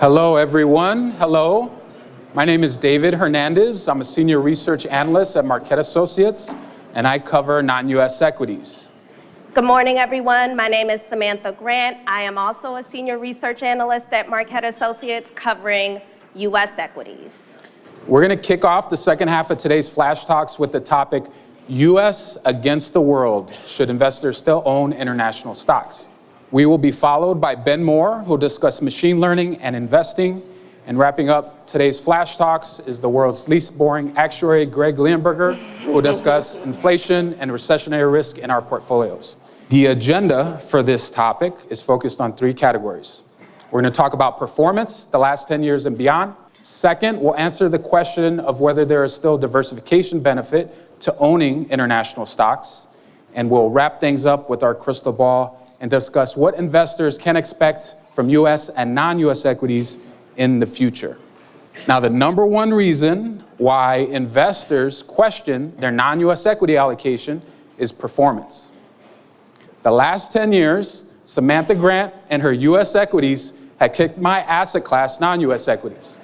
Hello, everyone. Hello. My name is David Hernandez. I'm a senior research analyst at Marquette Associates, and I cover non-U.S. equities. Good morning, everyone. My name is Samantha Grant. I am also a senior research analyst at Marquette Associates covering U.S. equities. We're going to kick off the second half of today's Flash Talks with the topic, U.S. against the world. Should investors still own international stocks? We will be followed by Ben Moore, who will discuss machine learning and investing. And wrapping up today's Flash Talks is the world's least boring actuary, Greg Lienberger, who will discuss inflation and recessionary risk in our portfolios. The agenda for this topic is focused on three categories. We're going to talk about performance, the last 10 years and beyond. Second, we'll answer the question of whether there is still diversification benefit to owning international stocks. And we'll wrap things up with our crystal ball and discuss what investors can expect from U.S. and non-U.S. equities in the future. Now, the number one reason why investors question their non-U.S. equity allocation is performance. The last 10 years, Samantha Grant and her U.S. equities had kicked my asset class, non-U.S. equities.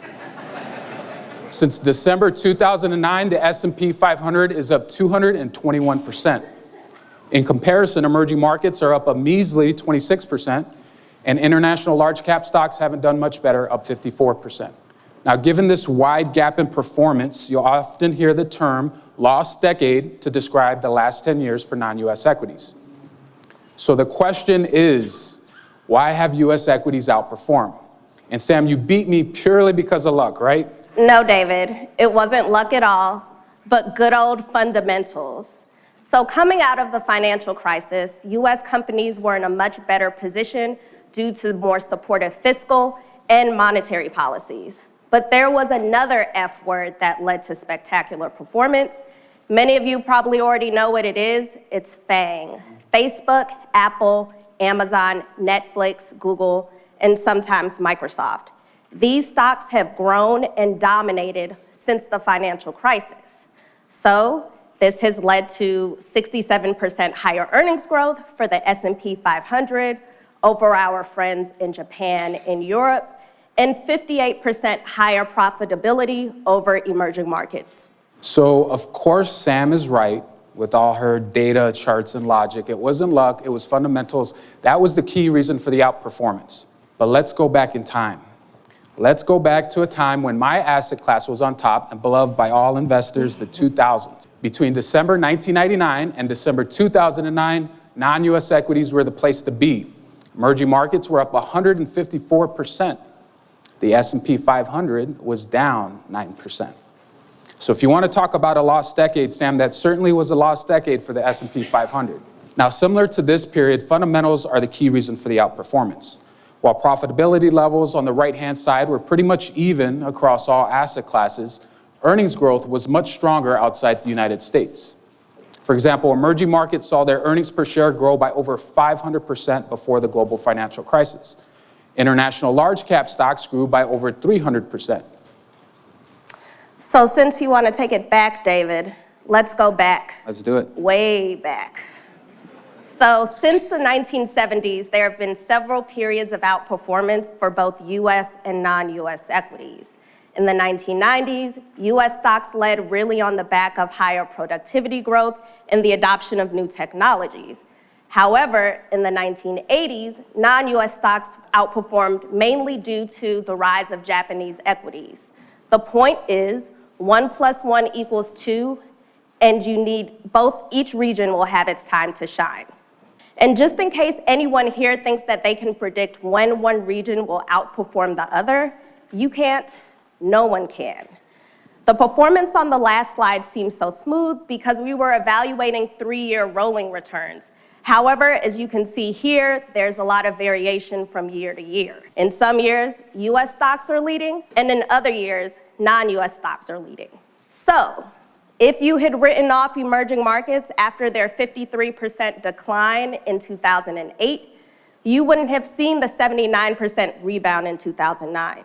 Since December 2009, the S&P 500 is up 221%. In comparison, emerging markets are up a measly 26%, and international large cap stocks haven't done much better, up 54%. Now, given this wide gap in performance, you'll often hear the term lost decade to describe the last 10 years for non-U.S. equities. So the question is, why have U.S. equities outperformed? And Sam, you beat me purely because of luck, right? No, David, it wasn't luck at all, but good old fundamentals. So coming out of the financial crisis, U.S. companies were in a much better position due to more supportive fiscal and monetary policies. But there was another F word that led to spectacular performance. Many of you probably already know what it is. It's FANG. Facebook, Apple, Amazon, Netflix, Google, and sometimes Microsoft. These stocks have grown and dominated since the financial crisis. So this has led to 67% higher earnings growth for the S&P 500 over our friends in Japan and Europe, and 58% higher profitability over emerging markets. So, of course, Sam is right with all her data, charts, and logic. It wasn't luck, it was fundamentals. That was the key reason for the outperformance. But let's go back in time. Let's go back to a time when my asset class was on top and beloved by all investors, the 2000s. Between December 1999 and December 2009, non-U.S. equities were the place to be. Emerging markets were up 154%. The S&P 500 was down 9%. So if you want to talk about a lost decade, Sam, that certainly was a lost decade for the S&P 500. Now, similar to this period, fundamentals are the key reason for the outperformance. While profitability levels on the right-hand side were pretty much even across all asset classes, earnings growth was much stronger outside the United States. For example, emerging markets saw their earnings per share grow by over 500% before the global financial crisis. International large cap stocks grew by over 300%. So since you want to take it back, David, let's go back. Let's do it. Way back. So since the 1970s, there have been several periods of outperformance for both U.S. and non-U.S. equities. In the 1990s, U.S. stocks led really on the back of higher productivity growth and the adoption of new technologies. However, in the 1980s, non-U.S. stocks outperformed mainly due to the rise of Japanese equities. The point is, 1 + 1 = 2, and you need both, each region will have its time to shine. And just in case anyone here thinks that they can predict when one region will outperform the other, you can't, no one can. The performance on the last slide seems so smooth because we were evaluating 3-year rolling returns. However, as you can see here, there's a lot of variation from year to year. In some years, US stocks are leading, and in other years, non-US stocks are leading. So, if you had written off emerging markets after their 53% decline in 2008, you wouldn't have seen the 79% rebound in 2009.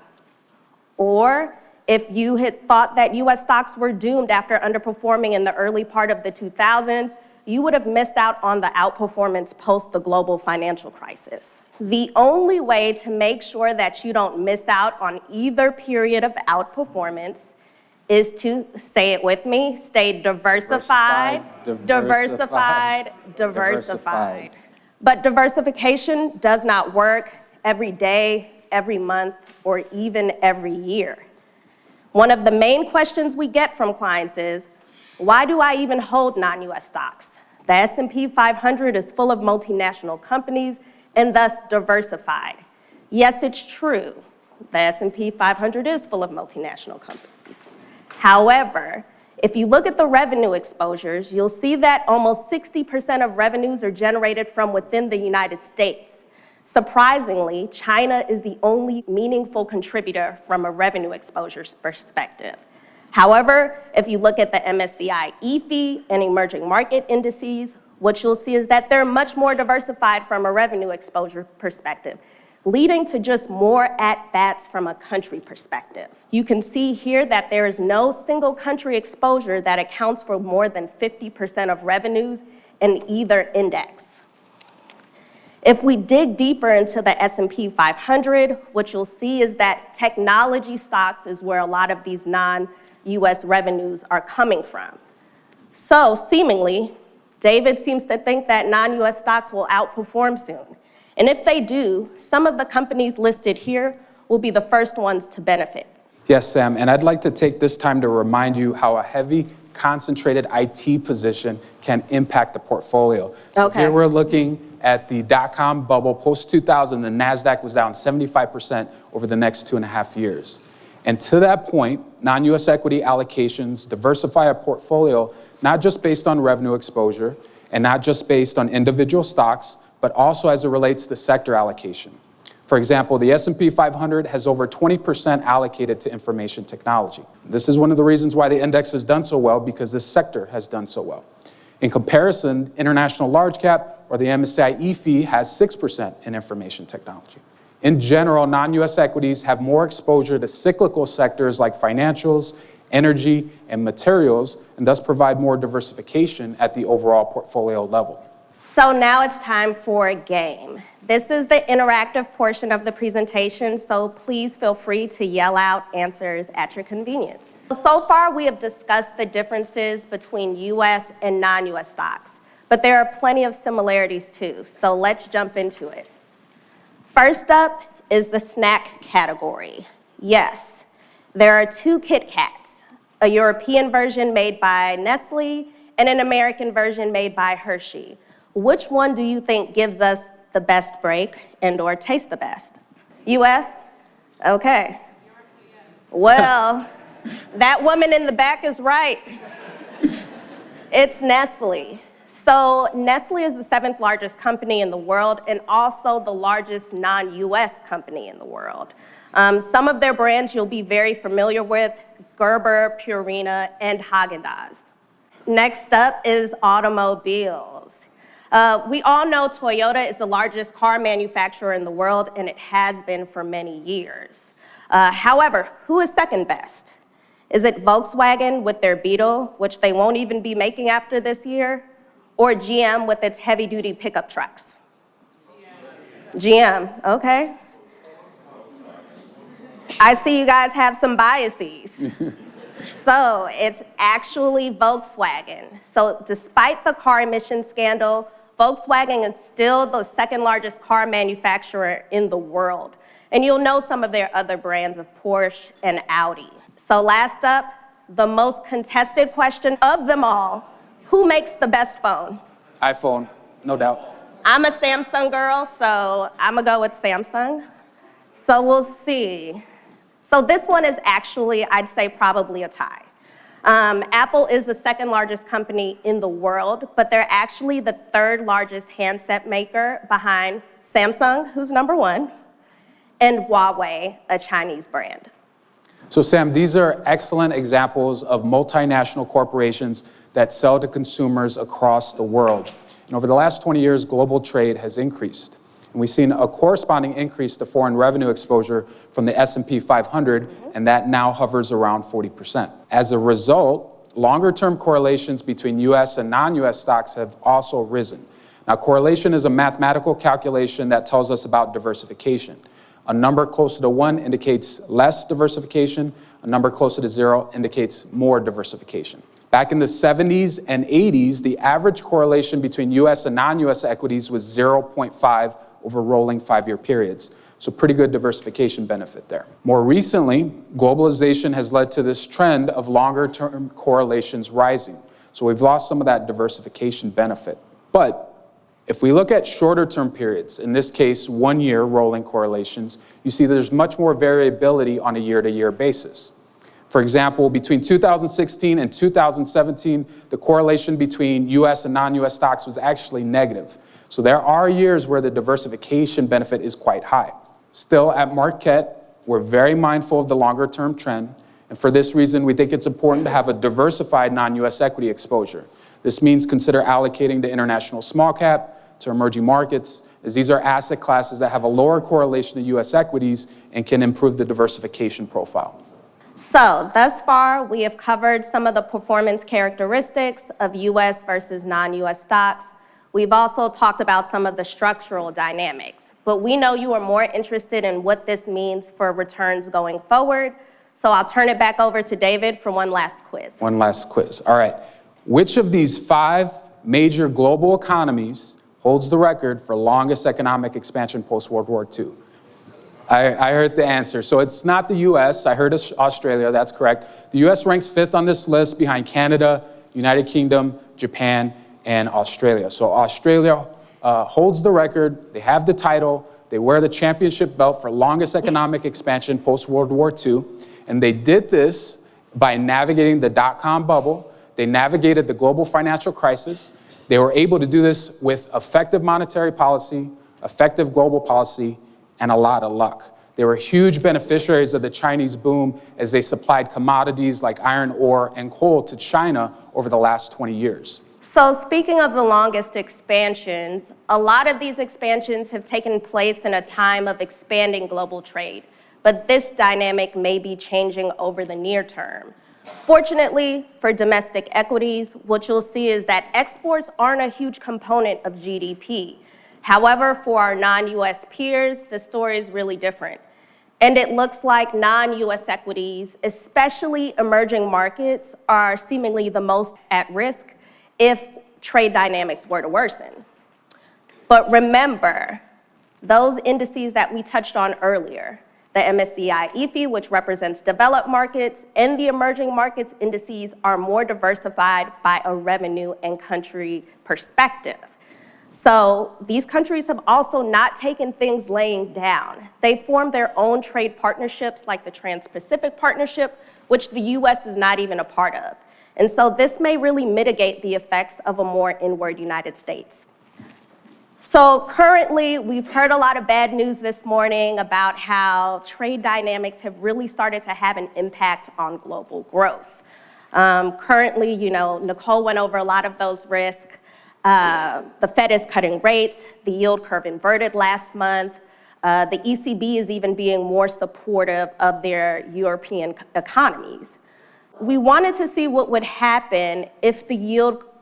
Or if you had thought that US stocks were doomed after underperforming in the early part of the 2000s, you would have missed out on the outperformance post the global financial crisis. The only way to make sure that you don't miss out on either period of outperformance is to, say it with me, stay diversified, diversified, diversified. But diversification does not work every day, every month, or even every year. One of the main questions we get from clients is, why do I even hold non-U.S. stocks? The S&P 500 is full of multinational companies and thus diversified. Yes, it's true. The S&P 500 is full of multinational companies. However, if you look at the revenue exposures, you'll see that almost 60% of revenues are generated from within the United States. Surprisingly, China is the only meaningful contributor from a revenue exposure perspective. However, if you look at the MSCI EAFE and emerging market indices, what you'll see is that they're much more diversified from a revenue exposure perspective, leading to just more at-bats from a country perspective. You can see here that there is no single country exposure that accounts for more than 50% of revenues in either index. If we dig deeper into the S&P 500, what you'll see is that technology stocks is where a lot of these non-U.S. revenues are coming from. So seemingly, David seems to think that non-U.S. stocks will outperform soon. And if they do, some of the companies listed here will be the first ones to benefit. Yes, Sam, and I'd like to take this time to remind you how a heavy, concentrated IT position can impact the portfolio. So here we're looking at the dot-com bubble. Post-2000, the NASDAQ was down 75% over the next 2.5 years. And to that point, non-U.S. equity allocations diversify a portfolio not just based on revenue exposure and not just based on individual stocks, but also as it relates to sector allocation. For example, the S&P 500 has over 20% allocated to information technology. This is one of the reasons why the index has done so well, because this sector has done so well. In comparison, international large cap, or the MSCI EAFE, has 6% in information technology. In general, non-U.S. equities have more exposure to cyclical sectors like financials, energy, and materials, and thus provide more diversification at the overall portfolio level. So now it's time for a game. This is the interactive portion of the presentation, so please feel free to yell out answers at your convenience. So far, we have discussed the differences between U.S. and non-U.S. stocks, but there are plenty of similarities too, so let's jump into it. First up is the snack category. Yes, there are two Kit Kats, a European version made by Nestle and an American version made by Hershey. Which one do you think gives us the best break and/or tastes the best? U.S.? Okay. Well, that woman in the back is right. It's Nestle. So Nestle is the 7th largest company in the world and also the largest non-U.S. company in the world. Some of their brands you'll be very familiar with: Gerber, Purina, and Haagen-Dazs. Next up is automobiles. We all know Toyota is the largest car manufacturer in the world, and it has been for many years. However, who is second best? Is it Volkswagen with their Beetle, which they won't even be making after this year, or GM with its heavy-duty pickup trucks? GM, okay. I see you guys have some biases. So it's actually Volkswagen. So despite the car emission scandal, Volkswagen is still the 2nd largest car manufacturer in the world. And you'll know some of their other brands of Porsche and Audi. So last up, the most contested question of them all: who makes the best phone? iPhone, no doubt. I'm a Samsung girl, so I'm gonna go with Samsung. So we'll see. So this one is actually, I'd say, probably a tie. Apple is the 2nd largest company in the world, but they're actually the 3rd largest handset maker behind Samsung, who's number 1, and Huawei, a Chinese brand. So Sam, these are excellent examples of multinational corporations that sell to consumers across the world. And over the last 20 years, global trade has increased. And we've seen a corresponding increase to foreign revenue exposure from the S&P 500, and that now hovers around 40%. As a result, longer-term correlations between U.S. and non-U.S. stocks have also risen. Now, correlation is a mathematical calculation that tells us about diversification. A number closer to 1 indicates less diversification. A number closer to 0 indicates more diversification. Back in the 70s and 80s, the average correlation between U.S. and non-U.S. equities was 0.5 over rolling 5-year periods. So pretty good diversification benefit there. More recently, globalization has led to this trend of longer-term correlations rising. So we've lost some of that diversification benefit. But if we look at shorter-term periods, in this case, 1-year rolling correlations, you see there's much more variability on a year-to-year basis. For example, between 2016 and 2017, the correlation between U.S. and non-U.S. stocks was actually negative. So there are years where the diversification benefit is quite high. Still, at Marquette, we're very mindful of the longer-term trend, and for this reason, we think it's important to have a diversified non-U.S. equity exposure. This means consider allocating to international small cap, to emerging markets, as these are asset classes that have a lower correlation to U.S. equities and can improve the diversification profile. So thus far, we have covered some of the performance characteristics of U.S. versus non-U.S. stocks. We've also talked about some of the structural dynamics, but we know you are more interested in what this means for returns going forward. So I'll turn it back over to David for one last quiz. One last quiz. All right. Which of these 5 major global economies holds the record for longest economic expansion post-World War II? I heard the answer. So it's not the U.S. I heard Australia. That's correct. The U.S. ranks 5th on this list behind Canada, United Kingdom, Japan, and Australia. So Australia holds the record. They have the title. They wear the championship belt for longest economic expansion post-World War II. And they did this by navigating the dot-com bubble. They navigated the global financial crisis. They were able to do this with effective monetary policy, effective global policy, and a lot of luck. They were huge beneficiaries of the Chinese boom as they supplied commodities like iron ore and coal to China over the last 20 years. So speaking of the longest expansions, a lot of these expansions have taken place in a time of expanding global trade, but this dynamic may be changing over the near term. Fortunately, for domestic equities, what you'll see is that exports aren't a huge component of GDP. However, for our non-U.S. peers, the story is really different. And it looks like non-U.S. equities, especially emerging markets, are seemingly the most at risk if trade dynamics were to worsen. But remember, those indices that we touched on earlier, the MSCI EAFE, which represents developed markets, and the emerging markets indices are more diversified by a revenue and country perspective. So these countries have also not taken things laying down. They formed their own trade partnerships like the Trans-Pacific Partnership, which the U.S. is not even a part of. And so this may really mitigate the effects of a more inward United States. So currently, we've heard a lot of bad news this morning about how trade dynamics have really started to have an impact on global growth. Currently, Nicole went over a lot of those risks. The Fed is cutting rates. The yield curve inverted last month. The ECB is even being more supportive of their European economies. We wanted to see what would happen if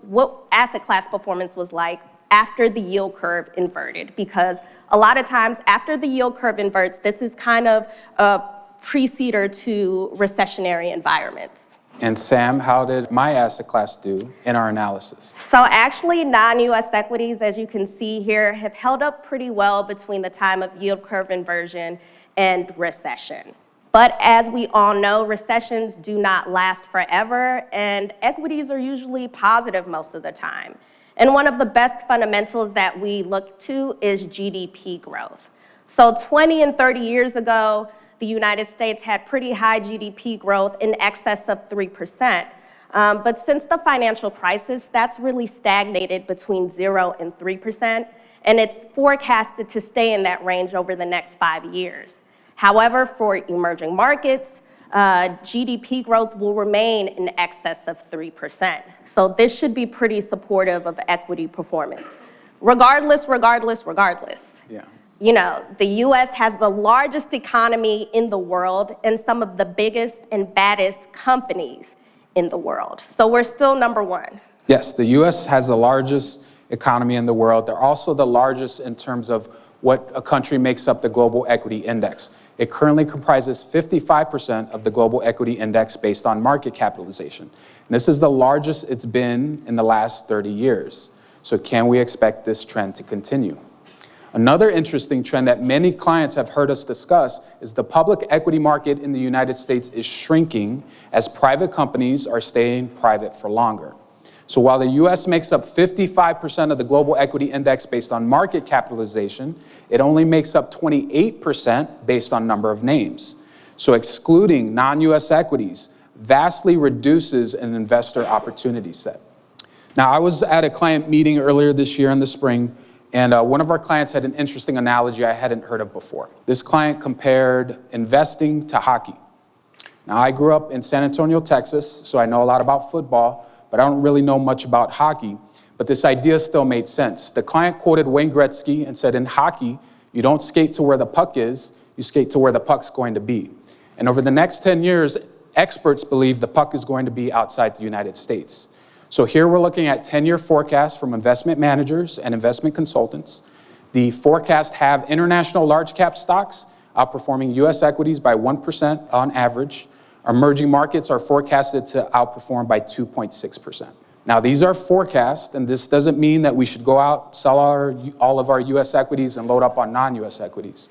what asset class performance was like after the yield curve inverted, because a lot of times after the yield curve inverts, this is kind of a preceder to recessionary environments. And Sam, how did my asset class do in our analysis? So actually, non-U.S. equities, as you can see here, have held up pretty well between the time of yield curve inversion and recession. But as we all know, recessions do not last forever, and equities are usually positive most of the time. And one of the best fundamentals that we look to is GDP growth. So 20 and 30 years ago, the United States had pretty high GDP growth in excess of 3%. But since the financial crisis, that's really stagnated between 0 and 3%, and it's forecasted to stay in that range over the next 5 years. However, for emerging markets, GDP growth will remain in excess of 3%. So this should be pretty supportive of equity performance. Regardless. Yeah. The U.S. has the largest economy in the world and some of the biggest and baddest companies in the world. So we're still number one. Yes, the U.S. has the largest economy in the world. They're also the largest in terms of what a country makes up the global equity index. It currently comprises 55% of the global equity index based on market capitalization. And this is the largest it's been in the last 30 years. So can we expect this trend to continue? Another interesting trend that many clients have heard us discuss is the public equity market in the United States is shrinking as private companies are staying private for longer. So while the U.S. makes up 55% of the global equity index based on market capitalization, it only makes up 28% based on number of names. So excluding non-U.S. equities vastly reduces an investor opportunity set. Now, I was at a client meeting earlier this year in the spring, and one of our clients had an interesting analogy I hadn't heard of before. This client compared investing to hockey. Now, I grew up in San Antonio, Texas, so I know a lot about football, but I don't really know much about hockey. But this idea still made sense. The client quoted Wayne Gretzky and said, in hockey, you don't skate to where the puck is, you skate to where the puck's going to be. And over the next 10 years, experts believe the puck is going to be outside the United States. So here we're looking at 10-year forecasts from investment managers and investment consultants. The forecasts have international large cap stocks outperforming U.S. equities by 1% on average. Emerging markets are forecasted to outperform by 2.6%. Now, these are forecasts, and this doesn't mean that we should go out, sell all of our U.S. equities and load up on non-U.S. equities.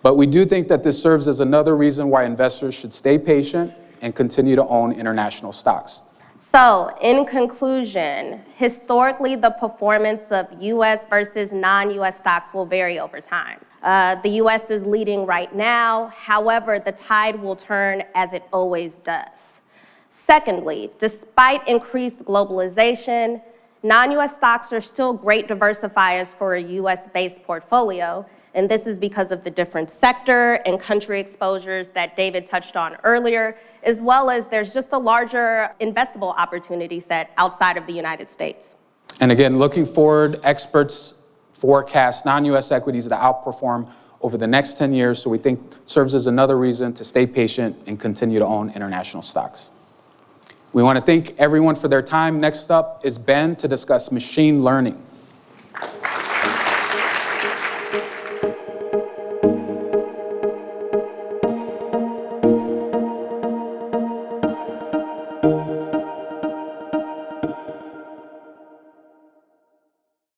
But we do think that this serves as another reason why investors should stay patient and continue to own international stocks. So, in conclusion, historically, the performance of U.S. versus non-U.S. stocks will vary over time. The U.S. is leading right now. However, the tide will turn as it always does. Secondly, despite increased globalization, non-U.S. stocks are still great diversifiers for a U.S.-based portfolio, and this is because of the different sector and country exposures that David touched on earlier, as well as there's just a larger investable opportunity set outside of the United States. And again, looking forward, experts forecast non-U.S. equities to outperform over the next 10 years, so we think serves as another reason to stay patient and continue to own international stocks. We want to thank everyone for their time. Next up is Ben to discuss machine learning.